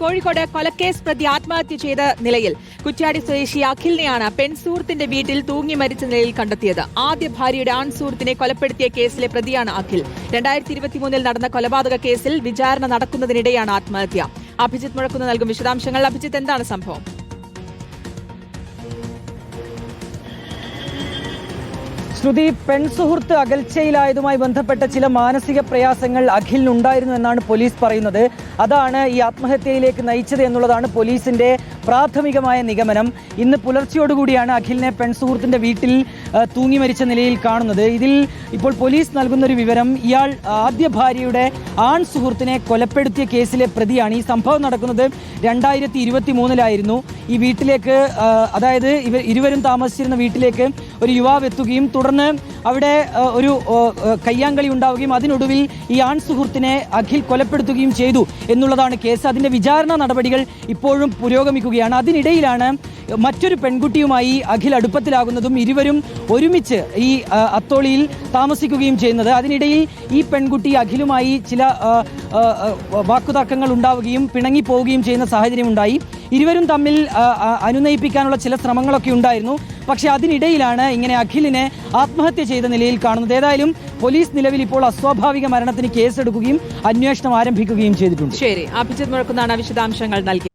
കോഴിക്കോട് കൊലക്കേസ് പ്രതി ആത്മഹത്യ ചെയ്ത നിലയിൽ കുറ്റ്യാടി സ്വദേശി അഖിലിനെയാണ് പെൺസുഹൃത്തിന്റെ വീട്ടിൽ തൂങ്ങി മരിച്ച നിലയിൽ കണ്ടെത്തിയത്. ആദ്യ ഭാര്യയുടെ ആൺസുഹൃത്തിനെ കൊലപ്പെടുത്തിയ കേസിലെ പ്രതിയാണ് അഖിൽ. 2023 നടന്ന കൊലപാതക കേസിൽ വിചാരണ നടക്കുന്നതിനിടെയാണ് ആത്മഹത്യ. അഭിജിത്ത് മുഴക്കുന്ന് നൽകും വിശദാംശങ്ങൾ. അഭിജിത്ത്, എന്താണ് സംഭവം? ശ്രുതി, പെൺസുഹൃത്ത് അകൽച്ചയിലായതുമായി ബന്ധപ്പെട്ട ചില മാനസിക പ്രയാസങ്ങൾ അഖിലിനുണ്ടായിരുന്നു എന്നാണ് പോലീസ് പറയുന്നത്. അതാണ് ഈ ആത്മഹത്യയിലേക്ക് നയിച്ചത് എന്നുള്ളതാണ് പോലീസിന്റെ പ്രാഥമികമായ നിഗമനം. ഇന്ന് പുലർച്ചയോടുകൂടിയാണ് അഖിലിനെ പെൺസുഹൃത്തിന്റെ വീട്ടിൽ തൂങ്ങി മരിച്ച നിലയിൽ കാണുന്നത്. ഇതിൽ ഇപ്പോൾ പോലീസ് നൽകുന്നൊരു വിവരം, ഇയാൾ ആദ്യ ഭാര്യയുടെ ആൺ സുഹൃത്തിനെ കൊലപ്പെടുത്തിയ കേസിലെ പ്രതിയാണ്. ഈ സംഭവം നടക്കുന്നത് 2023 ഈ വീട്ടിലേക്ക്, അതായത് ഇരുവരും താമസിച്ചിരുന്ന വീട്ടിലേക്ക് ഒരു യുവാവ് എത്തുകയും തുടർന്ന് അവിടെ ഒരു കയ്യാങ്കളി ഉണ്ടാവുകയും അതിനൊടുവിൽ ഈ ആൺ സുഹൃത്തിനെ അഖിൽ കൊലപ്പെടുത്തുകയും ചെയ്തു എന്നുള്ളതാണ് കേസ്. അതിന്റെ വിചാരണ നടപടികൾ ഇപ്പോഴും പുരോഗമിക്കുകയാണ്. അതിനിടയിലാണ് മറ്റൊരു പെൺകുട്ടിയുമായി അഖിൽ അടുപ്പത്തിലാകുന്നതും ഇരുവരും ഒരുമിച്ച് ഈ അത്തോളിയിൽ താമസിക്കുകയും ചെയ്യുന്നത്. അതിനിടയിൽ ഈ പെൺകുട്ടി അഖിലുമായി ചില വാക്കുതർക്കങ്ങൾ ഉണ്ടാവുകയും പിണങ്ങിപ്പോവുകയും ചെയ്യുന്ന സാഹചര്യമുണ്ടായി. ഇരുവരും തമ്മിൽ അനുനയിപ്പിക്കാനുള്ള ചില ശ്രമങ്ങളൊക്കെ ഉണ്ടായിരുന്നു. പക്ഷേ അതിനിടയിലാണ് ഇങ്ങനെ അഖിലിനെ ആത്മഹത്യ ചെയ്ത നിലയിൽ കാണുന്നത്. ഏതായാലും പോലീസ് നിലവിൽ ഇപ്പോൾ അസ്വാഭാവിക മരണത്തിന് കേസെടുക്കുകയും അന്വേഷണം ആരംഭിക്കുകയും ചെയ്തിട്ടുണ്ട്. ശരി, അഭിജിത്ത് മുഴക്കുന്നാണ് വിശദാംശങ്ങൾ നൽകി.